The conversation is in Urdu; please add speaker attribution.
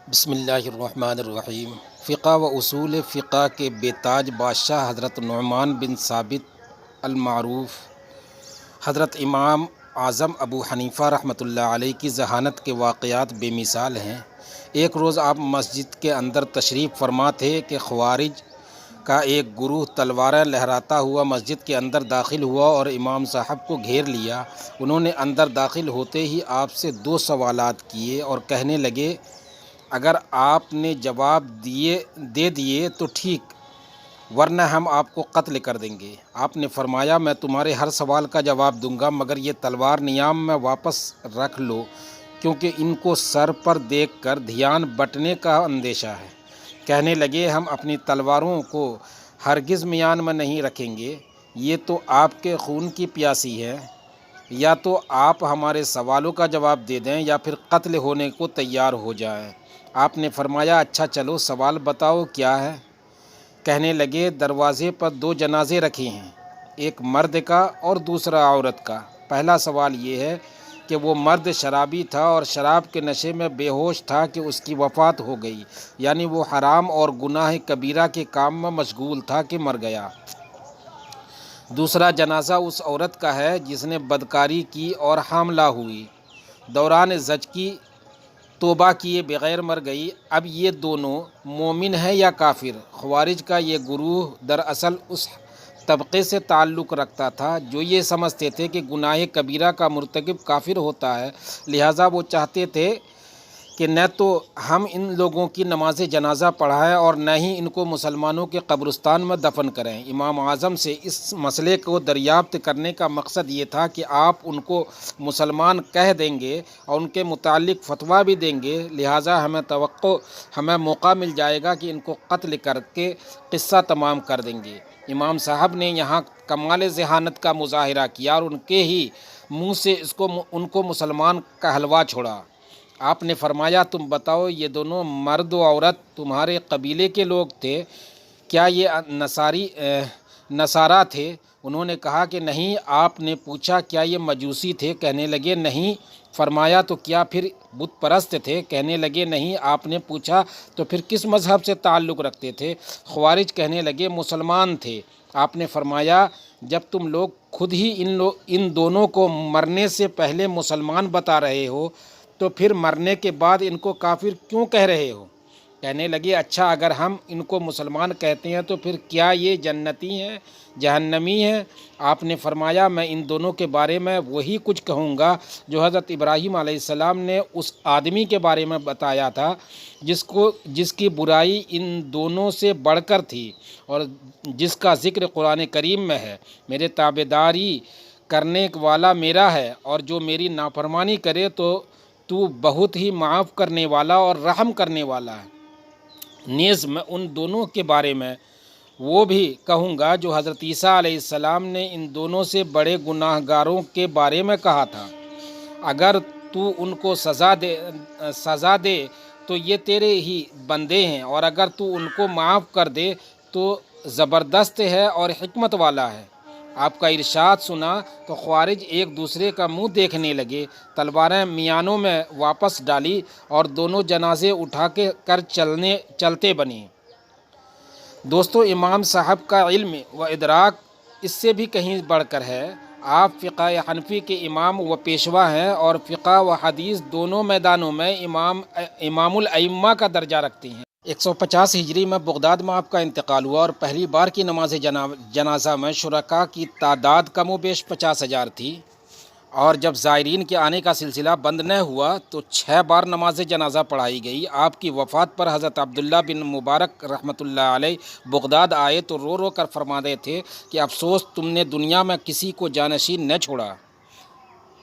Speaker 1: بسم اللہ الرحمن الرحیم۔ فقہ و اصول فقہ کے بے تاج بادشاہ حضرت نعمان بن ثابت المعروف حضرت امام اعظم ابو حنیفہ رحمۃ اللہ علیہ کی ذہانت کے واقعات بے مثال ہیں۔ ایک روز آپ مسجد کے اندر تشریف فرما تھے کہ خوارج کا ایک گروہ تلواریں لہراتا ہوا مسجد کے اندر داخل ہوا اور امام صاحب کو گھیر لیا۔ انہوں نے اندر داخل ہوتے ہی آپ سے 2 سوالات کیے اور کہنے لگے، اگر آپ نے جواب دے دیے تو ٹھیک، ورنہ ہم آپ کو قتل کر دیں گے۔ آپ نے فرمایا، میں تمہارے ہر سوال کا جواب دوں گا، مگر یہ تلوار نیام میں واپس رکھ لو، کیونکہ ان کو سر پر دیکھ کر دھیان بٹنے کا اندیشہ ہے۔ کہنے لگے، ہم اپنی تلواروں کو ہرگز میان میں نہیں رکھیں گے، یہ تو آپ کے خون کی پیاسی ہے، یا تو آپ ہمارے سوالوں کا جواب دے دیں یا پھر قتل ہونے کو تیار ہو جائیں۔ آپ نے فرمایا، اچھا چلو، سوال بتاؤ کیا ہے؟ کہنے لگے، دروازے پر 2 جنازے رکھے ہیں، ایک مرد کا اور دوسرا عورت کا۔ پہلا سوال یہ ہے کہ وہ مرد شرابی تھا اور شراب کے نشے میں بے ہوش تھا کہ اس کی وفات ہو گئی، یعنی وہ حرام اور گناہ کبیرہ کے کام میں مشغول تھا کہ مر گیا۔ دوسرا جنازہ اس عورت کا ہے جس نے بدکاری کی اور حاملہ ہوئی، دوران زچ کی توبہ کیے بغیر مر گئی۔ اب یہ دونوں مومن ہیں یا کافر؟ خوارج کا یہ گروہ دراصل اس طبقے سے تعلق رکھتا تھا جو یہ سمجھتے تھے کہ گناہ کبیرہ کا مرتکب کافر ہوتا ہے، لہٰذا وہ چاہتے تھے کہ نہ تو ہم ان لوگوں کی نماز جنازہ پڑھائیں اور نہ ہی ان کو مسلمانوں کے قبرستان میں دفن کریں۔ امام اعظم سے اس مسئلے کو دریافت کرنے کا مقصد یہ تھا کہ آپ ان کو مسلمان کہہ دیں گے اور ان کے متعلق فتویٰ بھی دیں گے، لہٰذا ہمیں موقع مل جائے گا کہ ان کو قتل کر کے قصہ تمام کر دیں گے۔ امام صاحب نے یہاں کمال ذہانت کا مظاہرہ کیا اور ان کے ہی منہ سے ان کو مسلمان کہلوا چھوڑا۔ آپ نے فرمایا، تم بتاؤ، یہ دونوں مرد و عورت تمہارے قبیلے کے لوگ تھے؟ کیا یہ نصارہ تھے؟ انہوں نے کہا کہ نہیں۔ آپ نے پوچھا، کیا یہ مجوسی تھے؟ کہنے لگے نہیں۔ فرمایا، تو کیا پھر بت پرست تھے؟ کہنے لگے نہیں۔ آپ نے پوچھا، تو پھر کس مذہب سے تعلق رکھتے تھے؟ خوارج کہنے لگے مسلمان تھے۔ آپ نے فرمایا، جب تم لوگ خود ہی ان دونوں کو مرنے سے پہلے مسلمان بتا رہے ہو تو پھر مرنے کے بعد ان کو کافر کیوں کہہ رہے ہو؟ کہنے لگے، اچھا، اگر ہم ان کو مسلمان کہتے ہیں تو پھر کیا یہ جنتی ہیں، جہنمی ہیں؟ آپ نے فرمایا، میں ان دونوں کے بارے میں وہی کچھ کہوں گا جو حضرت ابراہیم علیہ السلام نے اس آدمی کے بارے میں بتایا تھا جس کی برائی ان دونوں سے بڑھ کر تھی اور جس کا ذکر قرآن کریم میں ہے۔ میرے تابعداری کرنے والا میرا ہے، اور جو میری نافرمانی کرے تو بہت ہی معاف کرنے والا اور رحم کرنے والا ہے۔ نیز میں ان دونوں کے بارے میں وہ بھی کہوں گا جو حضرت عیسیٰ علیہ السلام نے ان دونوں سے بڑے گناہ گاروں کے بارے میں کہا تھا، اگر تو ان کو سزا دے تو یہ تیرے ہی بندے ہیں، اور اگر تو ان کو معاف کر دے تو زبردست ہے اور حکمت والا ہے۔ آپ کا ارشاد سنا تو خوارج ایک دوسرے کا منہ دیکھنے لگے، تلواریں میانوں میں واپس ڈالی اور دونوں جنازے اٹھا کر چلتے بنے۔ دوستو، امام صاحب کا علم و ادراک اس سے بھی کہیں بڑھ کر ہے۔ آپ فقہ حنفی کے امام و پیشوا ہیں اور فقہ و حدیث دونوں میدانوں میں امام الائمہ کا درجہ رکھتے ہیں۔ 150 ہجری میں بغداد میں آپ کا انتقال ہوا اور پہلی بار کی نماز جنازہ میں شرکاء کی تعداد کم و بیش 50,000 تھی، اور جب زائرین کے آنے کا سلسلہ بند نہ ہوا تو 6 بار نماز جنازہ پڑھائی گئی۔ آپ کی وفات پر حضرت عبداللہ بن مبارک رحمۃ اللہ علیہ بغداد آئے تو رو رو کر فرما رہے تھے کہ افسوس، تم نے دنیا میں کسی کو جانشین نہ چھوڑا۔